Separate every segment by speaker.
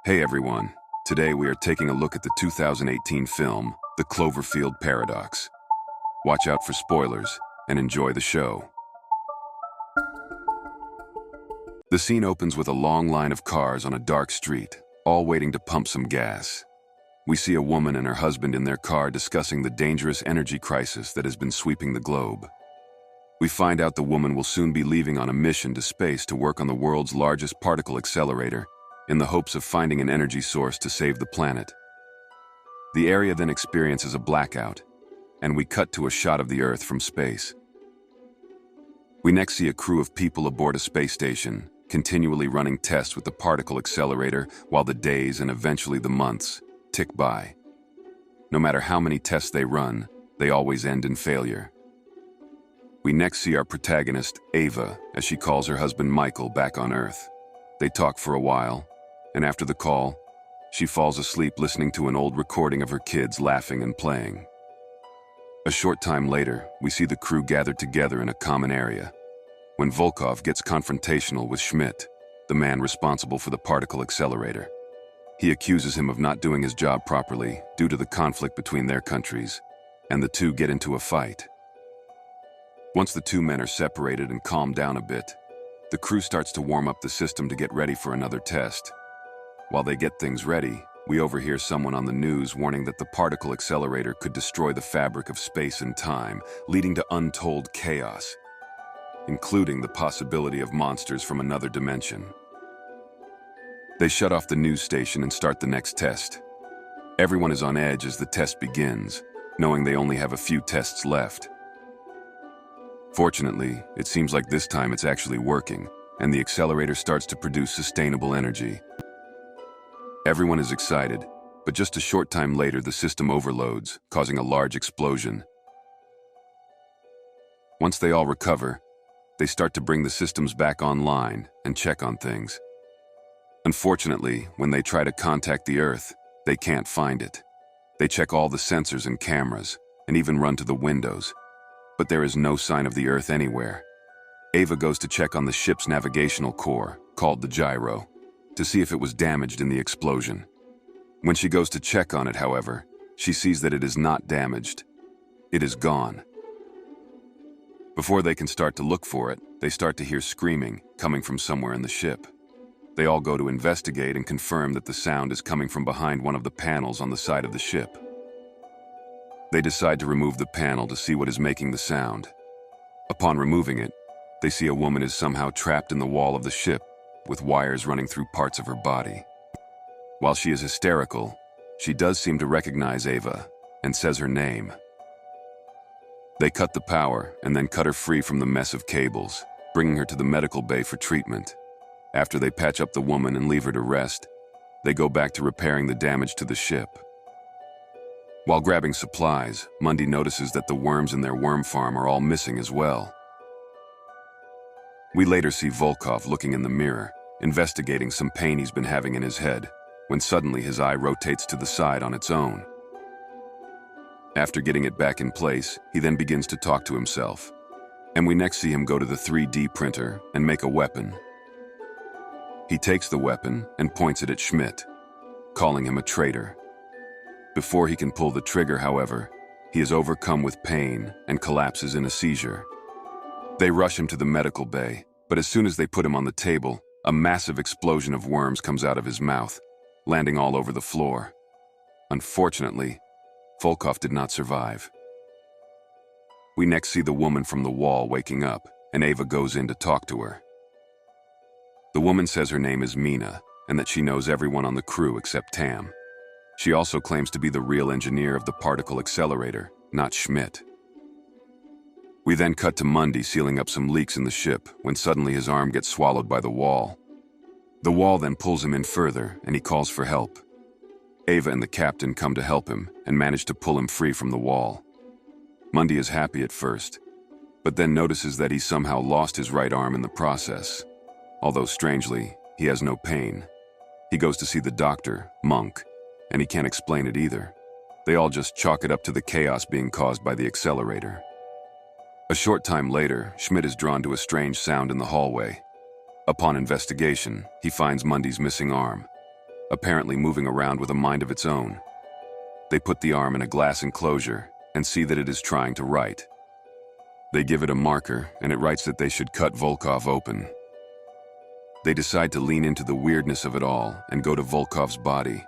Speaker 1: Hey everyone, today we are taking a look at the 2018 film, The Cloverfield Paradox. Watch out for spoilers and enjoy the show. The scene opens with a long line of cars on a dark street, all waiting to pump some gas. We see a woman and her husband in their car discussing the dangerous energy crisis that has been sweeping the globe. We find out the woman will soon be leaving on a mission to space to work on the world's largest particle accelerator, in the hopes of finding an energy source to save the planet. The area then experiences a blackout, and we cut to a shot of the Earth from space. We next see a crew of people aboard a space station, continually running tests with the particle accelerator while the days and eventually the months tick by. No matter how many tests they run, they always end in failure. We next see our protagonist, Ava, as she calls her husband Michael back on Earth. They talk for a while, and after the call, she falls asleep listening to an old recording of her kids laughing and playing. A short time later, we see the crew gathered together in a common area, when Volkov gets confrontational with Schmidt, the man responsible for the particle accelerator. He accuses him of not doing his job properly due to the conflict between their countries, and the two get into a fight. Once the two men are separated and calmed down a bit, the crew starts to warm up the system to get ready for another test. While they get things ready, we overhear someone on the news warning that the particle accelerator could destroy the fabric of space and time, leading to untold chaos, including the possibility of monsters from another dimension. They shut off the news station and start the next test. Everyone is on edge as the test begins, knowing they only have a few tests left. Fortunately, it seems like this time it's actually working, and the accelerator starts to produce sustainable energy. Everyone is excited, but just a short time later the system overloads, causing a large explosion. Once they all recover, they start to bring the systems back online and check on things. Unfortunately, when they try to contact the Earth, they can't find it. They check all the sensors and cameras, and even run to the windows, but there is no sign of the Earth anywhere. Ava goes to check on the ship's navigational core, called the gyro, to see if it was damaged in the explosion. When she goes to check on it, however, she sees that it is not damaged. It is gone. Before they can start to look for it, they start to hear screaming coming from somewhere in the ship. They all go to investigate and confirm that the sound is coming from behind one of the panels on the side of the ship. They decide to remove the panel to see what is making the sound. Upon removing it, they see a woman is somehow trapped in the wall of the ship, with wires running through parts of her body. While she is hysterical, she does seem to recognize Ava and says her name. They cut the power and then cut her free from the mess of cables, bringing her to the medical bay for treatment. After they patch up the woman and leave her to rest, they go back to repairing the damage to the ship. While grabbing supplies, Mundy notices that the worms in their worm farm are all missing as well. We later see Volkov looking in the mirror, investigating some pain he's been having in his head, when suddenly his eye rotates to the side on its own. After getting it back in place, he then begins to talk to himself, and we next see him go to the 3D printer and make a weapon. He takes the weapon and points it at Schmidt, calling him a traitor. Before he can pull the trigger, however, he is overcome with pain and collapses in a seizure. They rush him to the medical bay, but as soon as they put him on the table, a massive explosion of worms comes out of his mouth, landing all over the floor. Unfortunately, Volkov did not survive. We next see the woman from the wall waking up, and Ava goes in to talk to her. The woman says her name is Mina, and that she knows everyone on the crew except Tam. She also claims to be the real engineer of the particle accelerator, not Schmidt. We then cut to Mundy sealing up some leaks in the ship when suddenly his arm gets swallowed by the wall. The wall then pulls him in further and he calls for help. Ava and the captain come to help him and manage to pull him free from the wall. Mundy is happy at first, but then notices that he somehow lost his right arm in the process. Although strangely, he has no pain. He goes to see the doctor, Monk, and he can't explain it either. They all just chalk it up to the chaos being caused by the accelerator. A short time later, Schmidt is drawn to a strange sound in the hallway. Upon investigation, he finds Mundy's missing arm. apparently moving around with a mind of its own. They put the arm in a glass enclosure and see that it is trying to write. They give it a marker, and it writes that they should cut Volkov open. They decide to lean into the weirdness of it all and go to Volkov's body.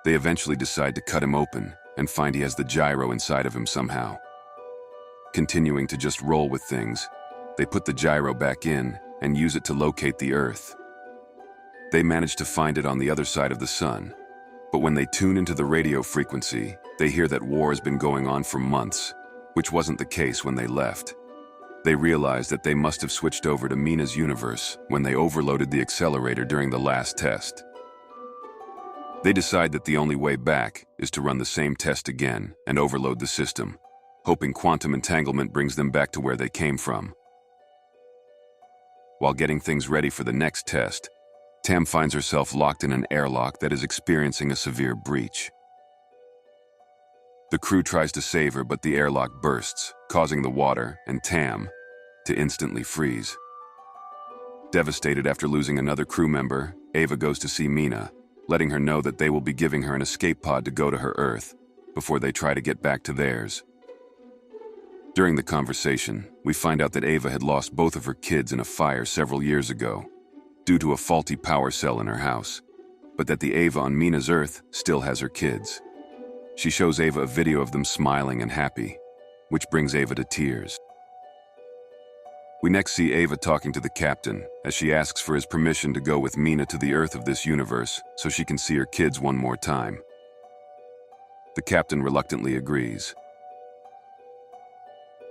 Speaker 1: They eventually decide to cut him open and find he has the gyro inside of him somehow. Continuing to just roll with things, they put the gyro back in and use it to locate the Earth. They manage to find it on the other side of the sun, but when they tune into the radio frequency, they hear that war has been going on for months, which wasn't the case when they left. They realize that they must have switched over to Mina's universe when they overloaded the accelerator during the last test. They decide that the only way back is to run the same test again and overload the system, hoping quantum entanglement brings them back to where they came from. While getting things ready for the next test, Tam finds herself locked in an airlock that is experiencing a severe breach. The crew tries to save her, but the airlock bursts, causing the water and Tam to instantly freeze. Devastated after losing another crew member, Ava goes to see Mina, letting her know that they will be giving her an escape pod to go to her Earth before they try to get back to theirs. During the conversation, we find out that Ava had lost both of her kids in a fire several years ago due to a faulty power cell in her house, but that the Ava on Mina's Earth still has her kids. She shows Ava a video of them smiling and happy, which brings Ava to tears. We next see Ava talking to the captain as she asks for his permission to go with Mina to the Earth of this universe so she can see her kids one more time. The captain reluctantly agrees.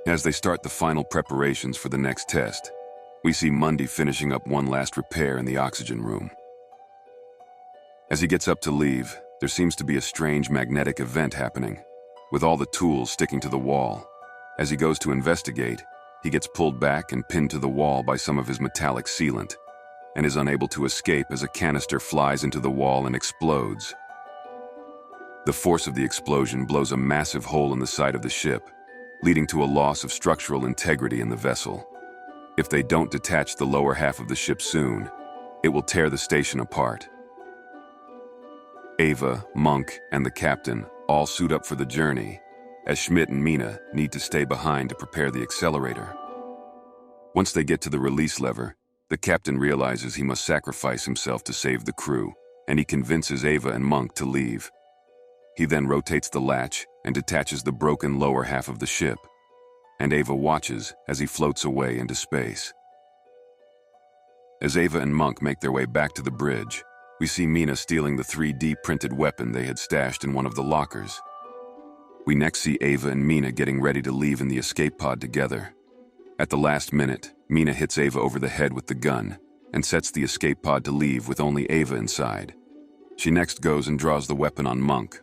Speaker 1: As they start the final preparations for the next test, we see Mundy finishing up one last repair in the oxygen room. As he gets up to leave, there seems to be a strange magnetic event happening, with all the tools sticking to the wall. As he goes to investigate, he gets pulled back and pinned to the wall by some of his metallic sealant, and is unable to escape as a canister flies into the wall and explodes. The force of the explosion blows a massive hole in the side of the ship, leading to a loss of structural integrity in the vessel. If they don't detach the lower half of the ship soon, it will tear the station apart. Ava, Monk, and the captain all suit up for the journey, as Schmidt and Mina need to stay behind to prepare the accelerator. Once they get to the release lever, the captain realizes he must sacrifice himself to save the crew, and he convinces Ava and Monk to leave. He then rotates the latch and detaches the broken lower half of the ship, and Ava watches as he floats away into space. As Ava and Monk make their way back to the bridge, we see Mina stealing the 3D printed weapon they had stashed in one of the lockers. We next see Ava and Mina getting ready to leave in the escape pod together. At the last minute, Mina hits Ava over the head with the gun and sets the escape pod to leave with only Ava inside. She next goes and draws the weapon on Monk,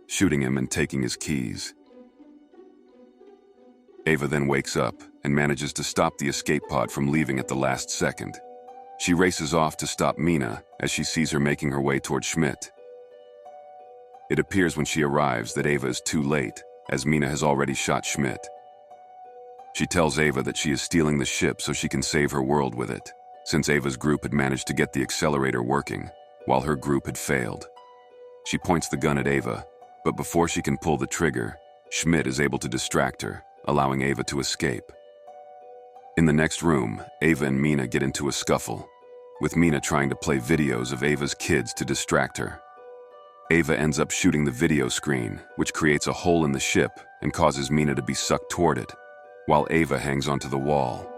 Speaker 1: shooting him and taking his keys. Ava then wakes up and manages to stop the escape pod from leaving at the last second. She races off to stop Mina as she sees her making her way toward Schmidt. It appears when she arrives that Ava is too late, as Mina has already shot Schmidt. She tells Ava that she is stealing the ship so she can save her world with it, since Ava's group had managed to get the accelerator working, while her group had failed. She points the gun at Ava, but before she can pull the trigger, Schmidt is able to distract her, allowing Ava to escape. In the next room, Ava and Mina get into a scuffle, with Mina trying to play videos of Ava's kids to distract her. Ava ends up shooting the video screen, which creates a hole in the ship and causes Mina to be sucked toward it, while Ava hangs onto the wall.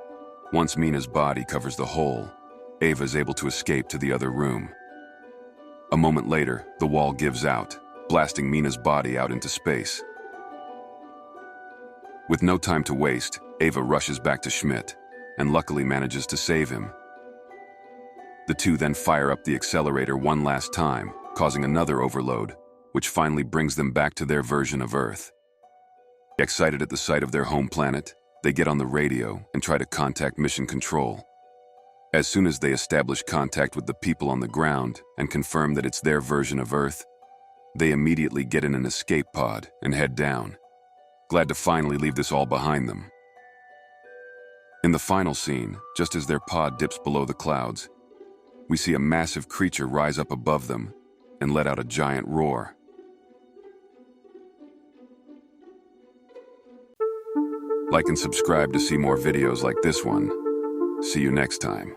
Speaker 1: Once Mina's body covers the hole, Ava is able to escape to the other room. A moment later, the wall gives out, blasting Mina's body out into space. With no time to waste, Ava rushes back to Schmidt, and luckily manages to save him. The two then fire up the accelerator one last time, causing another overload, which finally brings them back to their version of Earth. Excited at the sight of their home planet, they get on the radio and try to contact Mission Control. As soon as they establish contact with the people on the ground and confirm that it's their version of Earth, they immediately get in an escape pod and head down, glad to finally leave this all behind them. In the final scene, just as their pod dips below the clouds, We see a massive creature rise up above them and let out a giant roar. Like and subscribe to see more videos like this one. See you next time.